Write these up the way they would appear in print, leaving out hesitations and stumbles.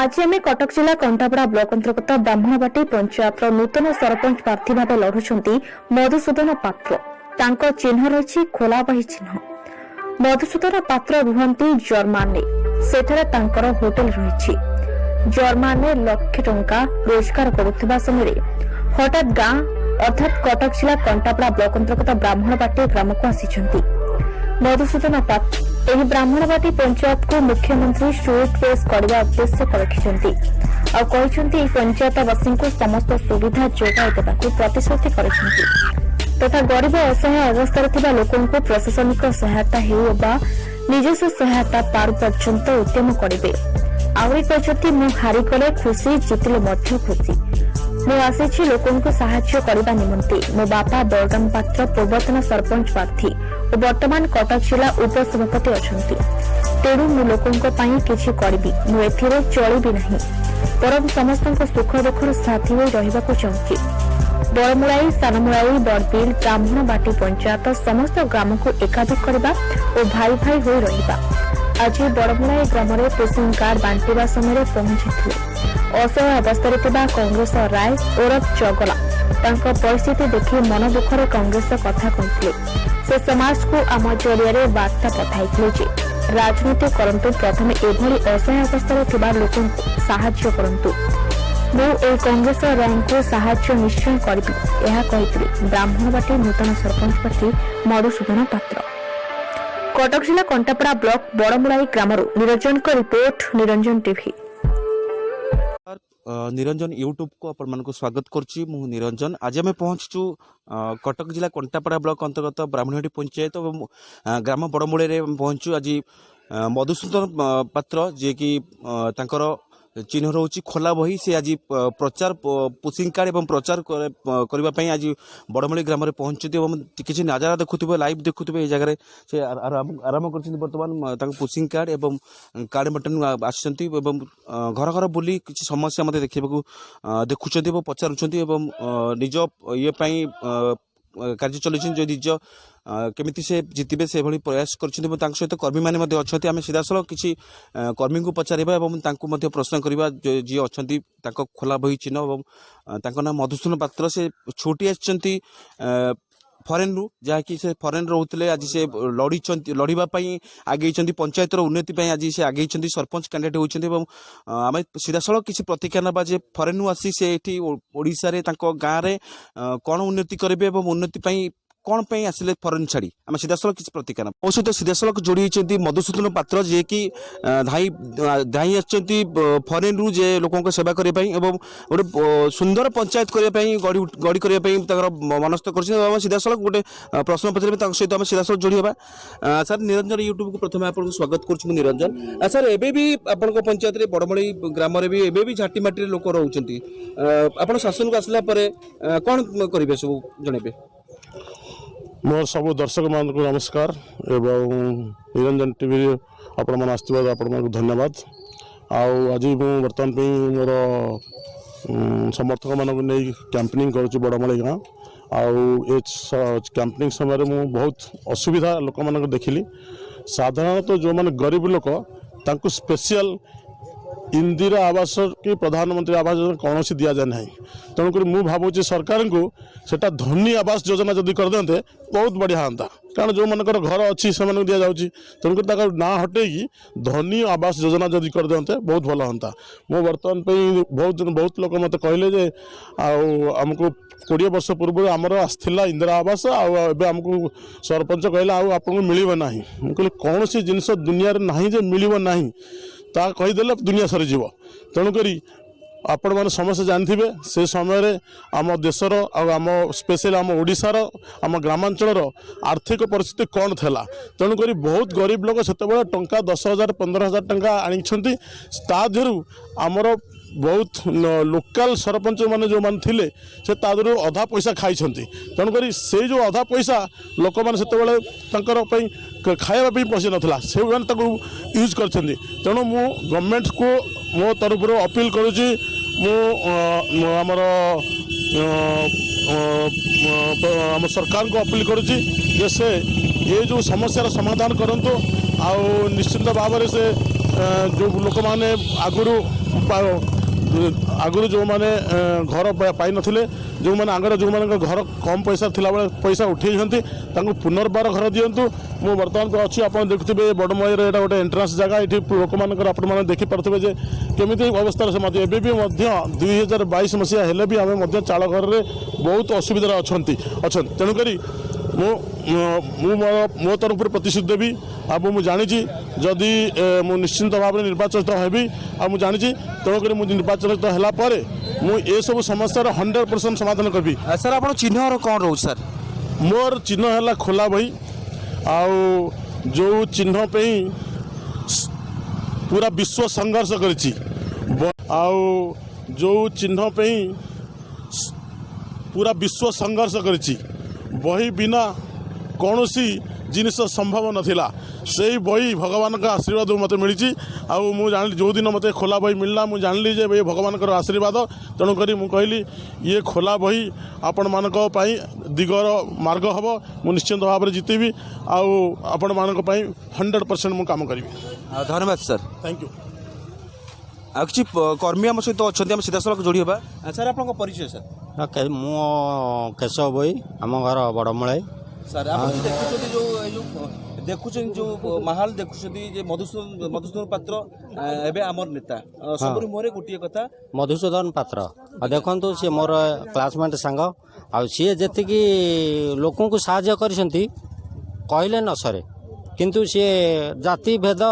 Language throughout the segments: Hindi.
आज आम कटक जिला कंठापड़ा ब्लॉक अंतर्गत ब्राह्मणबाटी पंचायत नूतन सरपंच प्रार्थी भाव लढुंट मधुसूदन पात्र। तांको चिन्ह रही खोलाबाही चिन्ह। मधुसूदन पात्र रुहती जर्मान सेठारे तांकर होटेल रही। जर्मान लाख टंका रोजगार करुवा समय हठात गाँ अर्थात कटक जिला कंठापड़ा ब्लॉक अंतर्गत ब्राह्मणबाटी ग्राम को आसी मधुसूदन पात्र। ଏହି ବ୍ରାହ୍ମଣବାଟି ପଞ୍ଚାୟତକୁ ମୁଖ୍ୟମନ୍ତ୍ରୀ ଷ୍ଟ୍ରିଟ୍ ରେସ୍ କରିବା ଉଦ୍ଦେଶ୍ୟ ରଖିଛନ୍ତି ଆଉ କହିଛନ୍ତି ଏହି ପଞ୍ଚାୟତବାସୀଙ୍କୁ ସମସ୍ତ ସୁବିଧା ଯୋଗାଇ ଦେବାକୁ ପ୍ରତିଶ୍ରୁତି କରିଛନ୍ତି ତଥା ଗରିବ ଅସହାୟ ଅବସ୍ଥାରେ ଥିବା ଲୋକଙ୍କୁ ପ୍ରଶାସନିକ ସହାୟତା ହେଉ ବା ନିଜସ୍ୱ ସହାୟତା ପାରୁ ପର୍ଯ୍ୟନ୍ତ ଉଦ୍ୟମ କରିବେ। ଆହୁରି କହିଛନ୍ତି ମୁଁ ହାରିଗଲେ ଖୁସି ଜିତିଲେ ମଧ୍ୟ ଖୁସି। ମୁଁ ଆସିଛି ଲୋକଙ୍କୁ ସାହାଯ୍ୟ କରିବା ନିମନ୍ତେ। ମୋ ବାପା ବଳରାମ ପାତ୍ର ପୂର୍ବତନ ସରପଞ୍ଚ ପ୍ରାର୍ଥୀ ଓ ବର୍ତ୍ତମାନ କଟକ ଜିଲ୍ଲା ଉପସଭାପତି ଅଛନ୍ତି। ତେଣୁ ମୁଁ ଲୋକଙ୍କ ପାଇଁ କିଛି କରିବି। ମୁଁ ଏଥିରେ ଚଳିବି ନାହିଁ ବରଂ ସମସ୍ତଙ୍କ ସୁଖ ଦୁଃଖର ସାଥୀ ହୋଇ ରହିବାକୁ ଚାହୁଁଛି। ବଡ଼ମୁଳାଇ ସାନମୁଳାଇ ବଡ଼ବିଲ ବ୍ରାହ୍ମଣବାଟି ପଞ୍ଚାୟତ ସମସ୍ତ ଗ୍ରାମକୁ ଏକାଠି କରିବା ଓ ଭାଇ ଭାଇ ହୋଇ ରହିବା। ଆଜି ବଡ଼ମୁଳାଇ ଗ୍ରାମରେ ରେସନ କାର୍ଡ ବାଣ୍ଟିବା ସମୟରେ ପହଞ୍ଚିଥିଲେ ଅସହାୟ ଅବସ୍ଥାରେ ଥିବା କଂଗ୍ରେସ ରାୟ ଓରଫ ଚଗଲା। ତାଙ୍କ ପରିସ୍ଥିତି ଦେଖି ମନ ଦୁଃଖରେ କଂଗ୍ରେସ କଥା କହିଥିଲେ। ସେ ସମାଜକୁ ଆମ ଜରିଆରେ ବାର୍ତ୍ତା ପଠାଇଥିଲେ ଯେ ରାଜନୀତି କରନ୍ତୁ, ପ୍ରଥମେ ଏଭଳି ଅସହାୟ ଅବସ୍ଥାରେ ଥିବା ଲୋକଙ୍କୁ ସାହାଯ୍ୟ କରନ୍ତୁ। ମୁଁ ଏହି କଂଗ୍ରେସ ରାୟଙ୍କୁ ସାହାଯ୍ୟ ନିଶ୍ଚୟ କରିବି ଏହା କହିଥିଲେ ବ୍ରାହ୍ମଣବାଟି ନୂତନ ସରପଞ୍ଚ ପ୍ରାର୍ଥୀ ମଧୁସୂଦନ ପାତ୍ର। କଟକ ଜିଲ୍ଲା କଣ୍ଟାପଡ଼ା ବ୍ଲକ ବଡ଼ମୁଳାଇ ଗ୍ରାମରୁ ନିରଞ୍ଜନଙ୍କ report, Niranjan TV. Niranjan YouTube को अपन को स्वागत करुच्ची। मु निरंजन आज आम पहुंचु कटक जिला कंटापड़ा ब्लॉक अंतर्गत ब्राह्मणबाटी पंचायत और ग्राम बड़मूले पहुंचु। आज मधुसूदन पात्र जी की तांकर चिन्ह रोचे खोला बही से आज प्रचार पुशिंग कार्ड एवं प्रचार करने आज बड़मूली ग्राम में पहुंचती किसी नजारा देखुवे लाइव देखुवे ये जगह से आरंभ कर बर्तमान पुशिंग कार्ड एवं कार्ड बटन आसुँच घर घर बुली किसी समस्या मत देखा देखुं पचारुंच निज ये कार्य चलुच जो निज केमिति से जितबे से भली प्रयास कर सहित कर्मी मैंने अच्छा आम सीधासल किसी कर्मी को पचारा और प्रश्न करवा जी अच्छा खोला बही चिन्ह और नाम मधुसूदन पात्र। से छुट्टी आसी फरेन रु जहाँकि से फरेन रोते आज से लड़ाई आगे पंचायतर उन्नति आज से आगे सरपंच कैंडिडेट होती आम सीधासल किसी प्रतिक्रिया ना जे फरेन रु आसी से ओडिशा रे गाँव में कौन उन्नति करेंगे और उन्नति कौन पे आसिले फरेन छाड़ी आम सीधासल किसी प्रतिक्रिया मो सहित सीधासल जोड़ी होती मधुसूदन पात्र जी की धाई आसती फरेन रु जे लोकों सेवा करने गोटे सुंदर पंचायत करने गढ़ी करने मनस्थ कर सीधासल गोटे प्रश्न पचारे सहित आम सीधासल जोड़ी हवा। सर निरंजन यूट्यूब को प्रथम आपको स्वागत करुँ निरंजन। सर एबे भी आपण पंचायत रे बड़मूली ग्राम रे भी एबे भी झाटी माटी लोक रोचंती आपण शासन को आसला परे कौन करेंगे सब जणेबे। मोर सब दर्शक मान को नमस्कार एवं निरंजन टीवी आपण मन आसथिबार आपण मन धन्यवाद। आज मु बर्तमान पे मोर समर्थक मान को नहीं कैंपेनिंग करुच्ची बड़मूली गाँ कैंपेनिंग समय मु बहुत असुविधा लोक मान देखिली। साधारणतः जो माने गरीब लोक तांको स्पेशल इंदिरा आवास कि प्रधानमंत्री आवास योजना कौन सी दि जाए ना। तेणुक मुझे भावुँ सरकार को सेटा धनी आवास योजना जदि कर दिंते बहुत बढ़िया हाँ, कारण जो मनकर घर अच्छी से दि जाऊँगी तेणुक ना हटे धनी आवास योजना जदि कर दिंते बहुत भल हाँ। मो बर्तमान बहुत लोग मत कहले जे आमको 20 वर्ष पूर्व आमर आसला इंदिरा आवास आमको सरपंच कहला आपको मिल ना। मुझे कौन सी जिनस दुनिया ना जे मिल ना ता कहीदेले दुनिया सरीज। तेणुक आपण मैंने समस्त जानते से समय आम देशर आम स्पेशल आम ओडिशार आम ग्रामांचल आर्थिक परिस्थिति कौन थेला। तेणुक बहुत गरीब लोग से टंका 10,000 15,000 टंका आनी आमर बहुत लोकल सरपंच मैंने जो मान थिले से तादरू अधा पैसा खाई। तेणुक से जो अधा पैसा लोक मैंने से खाया पैसा नाला से यूज कर। तेणु मु गवर्नमेंट को मो तरफ अपील करुच्ची आमर सरकार को अपील करुच्ची से ये जो समस्यार समाधान करंतु निश्चिंत भाव से जो लोक मैंने आगुरी आगुरी जो मैंने घर पाई नथिले जो मैंने आगर जो मैंने घर कम पैसा थिला बेले पैसा उठेइछंती तांको पुनर्बार घर दियंतु मु वर्तमान को अच्छी आप देखुथिबे बड़मईर एटा गोटे एंट्रांस जगह ये लोक मानकर आपण माने देखि पारथिबे जे केमिति अवस्था से मध्य एबे भी मध्य 2022 मसिया हेले भी आमे मध्य चाल घर रे बहुत असुविधा अछंती तेणु करी मो तरफ प्रतिश्रुति देवी आ मुझे जानी जदि मु निश्चिंत भाव में निर्वाचित हेबी आ मुझे जानी तेणुक मुझे निर्वाचित है मुझे सब समस्या 100% समाधान करी। सर आप चिन्ह कौन रोज सर? मोर चिन्ह है खोला बही आउ जो चिन्ह पे पूरा विश्व संघर्ष करिछि आउ जो चिन्ह पे पूरा विश्व संघर्ष करिछि बही बिना कौन सी जिनिस संभव नथिला से बही भगवान का आशीर्वाद मत मिली आउ मु जान जो दिन मत खोला बही मिलला मु जानली जे ये भगवान का आशीर्वाद तेणुक मु कहली ये खोला बही आपण मानक पई दिगर मार्ग हम मु निश्चित भाव में जीतबी आउ आपण मानक पई 100% मु काम करी। धन्यवाद सर, थैंक यू। आ किसी कर्मी आम सहित अच्छा सीधा सड़क जोड़ी होगा। सर आप परिचय सर? मु केशव बई आम घर बड़मूल सर आप देखुं जो माहौल देखुं मधुसूदन पात्र एवं आमर नेता सब मोहरे गोटे कथा मधुसूदन पात्र देखु सी मोर क्लासमेट सांग आ सी जी लोक साहाय्य करते कहले न सरे किंतु सी जाति भेद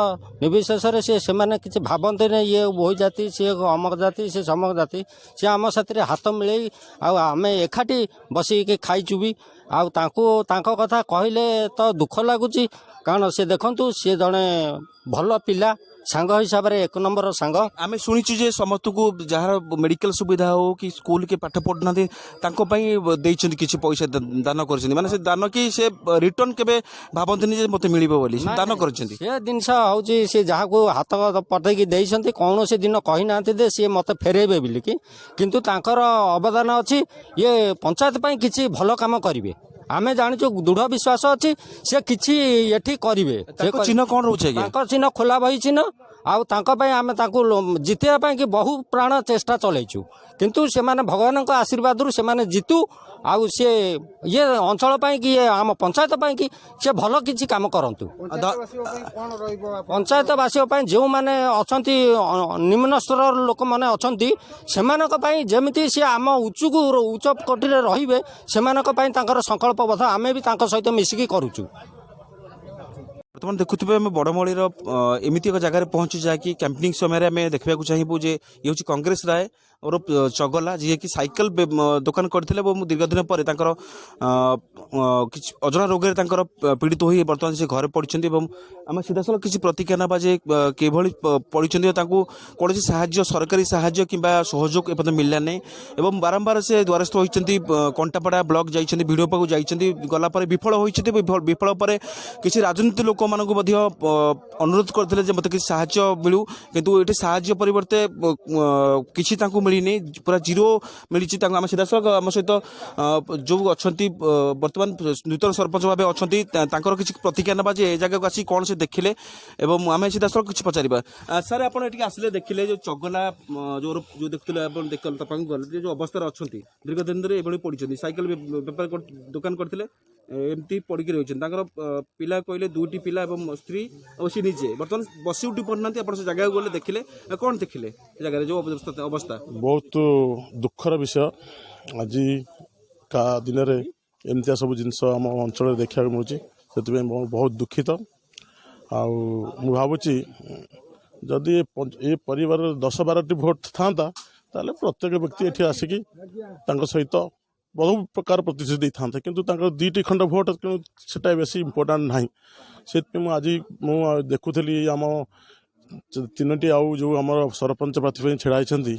निर्विशेष से माने किसी भावते नहीं ये वही जाति सी अमक जाति सी समक जाति सी आम साथी हाथ मिले आम एकाठी बसिक खाइचु भी आको कथा कहले तो दुख लगुच कारण से देखु सी जड़े भल पिला सांग हिसाब रे एक नंबर सांग आम शुणीचु जे समस्त को जार मेडिकल सुविधा हो कि स्कूल के पाठ पढ़ुना किसी पैसा दान कर माने से दान कि से रिटर्न केबे भाबंतनी जे मते मिलिबो बोली दान कर जिनस हूँ सी जहाँ को हाथ पठेकी देते कौन से दिन कही ना सी मत फेरेबे बोलिकी किंतु तांकर अवदान अच्छी ये पंचायत किसी भल काम करेंगे आमे जानिचु दृढ़ विश्वास अच्छी से किछि एठी करिवे चिन्ह कौन रोचे चिन्ह खोला बही चिन्ह आउ आमे जितेबा कि बहु प्राण चेष्टा चलैचु किंतु से माने भगवान का आशीर्वाद से माने जीतु आउ से ये अंचल कि आम पंचायत कि से भल किछि काम करंतु पंचायतवासी जो माने अछंती निम्न स्तर लोक माने अछंती सेमानक पई जेमिति से आम उच्च कोटिरे रहिबे सेमानक पई तांकर संकल्पबद्ध आमे भी तांक सहित मिसिकी करूचु। बर्तमान देखुवे आम बड़मूल एमती एक जगह पहुंचु जहाँकि कैंपिंग समय आम देखा चाहबू जे ये हूँ कांग्रेस राय और चगला जी कि साइकेल दुकान करते दीर्घ दिन पर किसी अजरा रोग पीड़ित हो बर्तमान से घरे पड़ते आम सीधा साल किसी प्रतिक्रिया ना जे किभली पड़ते कौन सरकारी साहाय्य कि सहयोग एपर्तन मिलला नहीं एवं बारंबार से द्वारस्थ होती कंटापड़ा ब्लॉक जाइए वीडियो पाक जाइए गलापर विफल होती विफल पर किसी राजनीति लोक मान अनुरोध करते मत किसी साहाय्य मिलू किंतु ये साहाय्य परिवर्ते किसी मिलनी पूरा जीरो मिली आम सीधा सड़क आम सहित जो अच्छा बर्तमान नूतन सरपंच भाव अच्छा किसी प्रतिक्रिया ना जे जगह आसी कौन से देखिले एवं आम सीधा सड़क किसी पचार सर आप आसिले देखिले जो चगला जो देखते जो अवस्था अच्छा दीर्घ दिन धरी पड़ी साइकेल बेपार दुकान करते एमती पड़ी रही पिला कहले दुईटी पिला स्त्री और सी निजे बर्तमान बसी उठी पड़ना से जगह गले देखिले कौन देखिले जगह जो अवस्था बहुत दुखर विषय आज का दिन में एमती सब जिनस आम अंचल देखा मिलूँ से बहुत दुखित आउ भावुची जदि ये परिवार 10-12टी भोट था ताले प्रत्येक व्यक्ति ये आसिकी सहित बहुत प्रकार प्रतिश्रुति था किंतु 2टी खंड भोट से बेस इम्पोर्टाट ना से आज मुझे देखुली आम 3टी आउ जो आम सरपंच प्रार्थी छेड़ाई से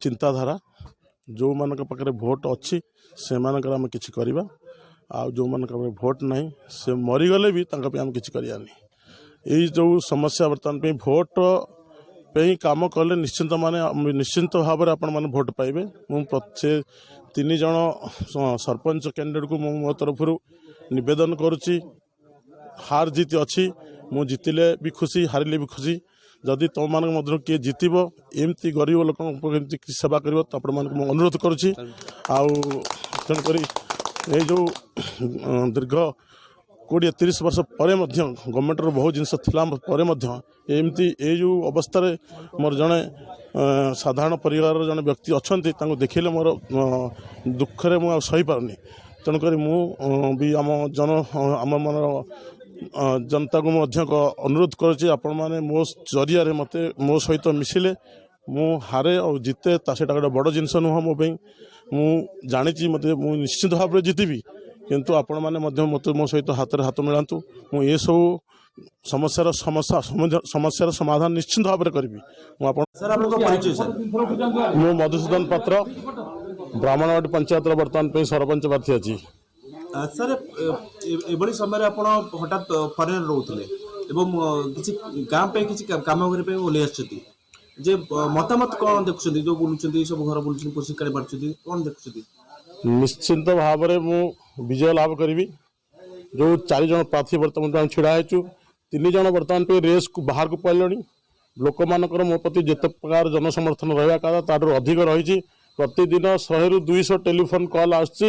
चिंताधारा जो मान पाखे भोट अच्छी से आम कि करवा आ जो मान भोट ना से मरीगले भी आम कि करानी यही जो समस्या बर्तमान भोट पे काम कले निश्चिंत माने निश्चिंत भाव में आपण मैंने भोट पाइबे से 3 जन सरपंच कैंडिडेट को मो तरफ निवेदन करुच्ची हार जीत अच्छी मु जीतिले भी खुशी हारिले भी खुशी जदि तुम मान मध्य किए जितब एमती गरीब लोक सेवा कर अनुरोध करुच्ची तेणुक जो दीर्घ 20-30 वर्ष पर गवर्नमेंटर बहुत जिनस एमती जो अवस्था मोर जड़े साधारण परिवार जड़े व्यक्ति अच्छा देखिले मोर दुखरे मुझे सही पारनी तेणुक भी आम मन जनता को अनुरोध करुच्ची आपण मैंने मो जरिया मत मो सहित मिसिले मु हारे और जिते से गोटे बड़ जिनस नुह मो मु जानी मत निश्चित भाव में जितबी किंतु आपण मैंने मत मो सहित हाथ में हाथ मिलांतु मु ये सब समस्यार समाधान निश्चित भाव में करी मु मधुसूदन पात्र ब्राह्मणवाड़ी पंचायत बर्तमान सरपंच प्रार्थी अच्छी सर एभली समय आप हठात फरेन रोते किसी गाँव पे किसी काम ओल्लै जे मतामत कौन देखुं जो बुलूँ सब घर बुलूँ पोषी काढ़ी पार्टी कौन देखुं निश्चिंत भाव में मु विजय लाभ करी जो 4 जन प्रार्थी बर्तमान छिड़ा होचु 3 जन बर्तमान पे रेस को बाहर को पड़े लोक मानकर मो प्रति जिते प्रकार जनसमर्थन रहा कथा तार अधिक रही प्रतिदिन 100 ରୁ 200 टेलीफोन कॉल आसची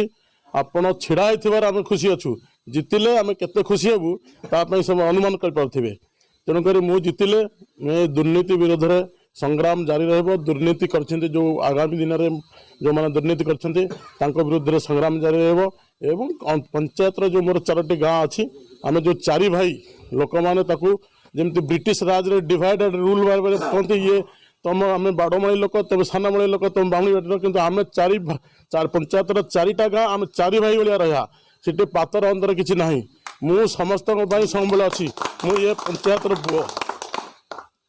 आपण छिड़ा होइथिबार आमे खुशी अच्छु जितिले आमे केते खुशी हेबु तापई सब अनुमान कर पारथिबे तेणुक मु जितिले दुर्नीति विरोध में संग्राम जारी रहिबो दुर्नीति करछन्ते जो आगामी दिन में जो माने दुर्नीति करछन्ते तांको विरुद्ध रे संग्राम जारी रहिबो एवं पंचायत जो मोर 4टी गाँ अच्छी आमे जो 4 भाई लोक माने ताकू जेमति ब्रिटिश राज रे डिवाइडेड रूल बारे कहते ये तुम आम बाड़मणी लोक तुम सानमणी लोक तुम बामणी बेटी किंतु आम 4 पंचायत 4टा गाँ आम 4 भाई भाया रहा सीटे पातर अंतर किसी ना मु समस्त सब अच्छी मु ये पंचायत पुओ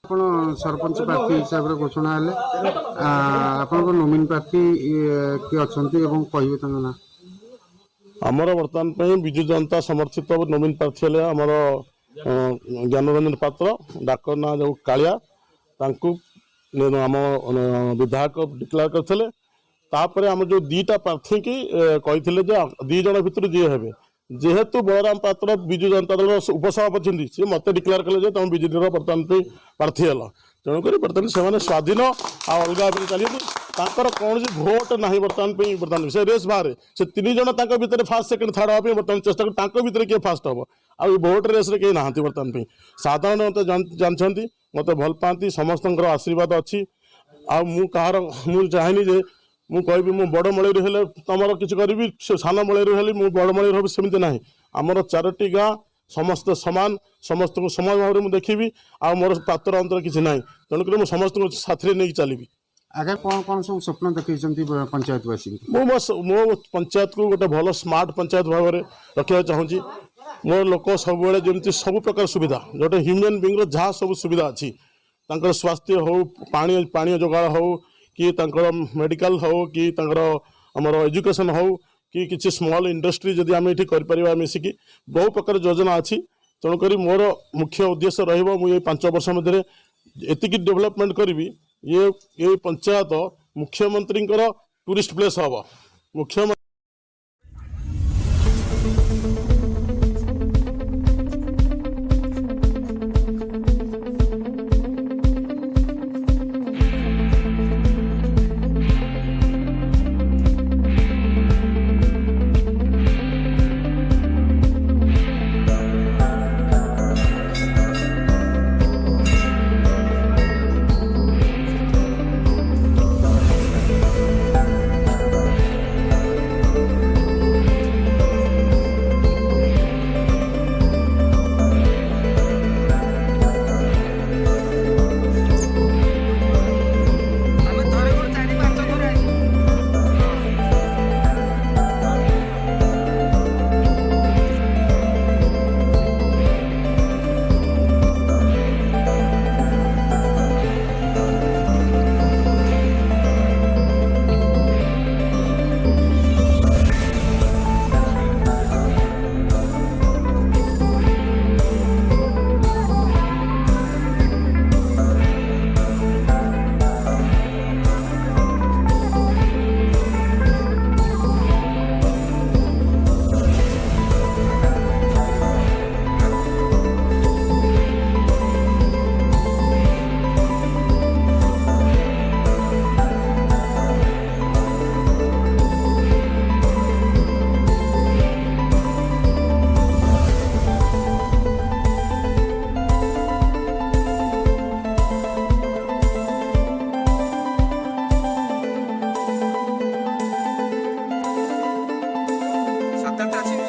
आपण सरपंच प्रार्थी हिसाब से घोषणा हेले आपण नोमिन प्रार्थी किए अच्छा कहे ना आमर बर्तमान विजु जनता समर्थित नोमिन प्रार्थी हेले आमर ज्ञानरंजन पात्र डाक ना जो कालिया तांकु आम विधायक डिक्लेयर करते तापर आम जो 2टा प्रार्थी की कही 2 जन भर जी हे जेहेतु बलराम पात्र विजु जनता दल उपसभापति सी मत डिक्लेयर कले तुम विजेडी बर्तमान प्रार्थी है तेणुक बर्तमान से स्वाधीन अलग चलिए कौन भोट ना बर्तमान से रेस बाहर से 3 जन भितर फास्ट सेकेंड थर्ड हाँ बर्तमान चेष्टा कर किए फास्ट हम आ भोट रेस कहीं ना बर्तमान साधारण मत जानते मत भल पाती समस्त आशीर्वाद अच्छी आहार मुझे चाहेनी जे मु कहबी मु बड़ मलई हेले तुमर किसी करी सान मलई हेली मु बड़ मलई हम सेमती ना आमर 4टी गाँ समस्त समान समस्त को समान भाव में देखी आ मोर पात्र अंतर किसी ना तेणुक मुझे समस्त साथी नहीं चली आगे कौन कौन सब स्वप्न देखी पंचायतवासी मो पंचायत को गोटे भल स्मार्ट पंचायत भाव में रखा चाहूँगी मो लोक सब जमी सब प्रकार सुविधा जोटे ह्यूमन बीइंग जहाँ सब सुविधा अच्छी स्वास्थ्य हो पानी जोगाड़ हो कि मेडिकल हो कि आमर एजुकेशन हो कि किसी स्मॉल इंडस्ट्री जदि आम ये कर मिसिकी बहु प्रकार योजना अच्छी तेणुक मोर मुख्य उद्देश्य रही 5 वर्ष मध्य एतिकी डेवलपमेंट करी ये पंचायत मुख्यमंत्री टूरिस्ट प्लेस हम मुख्यमंत्री ଚାଷୀ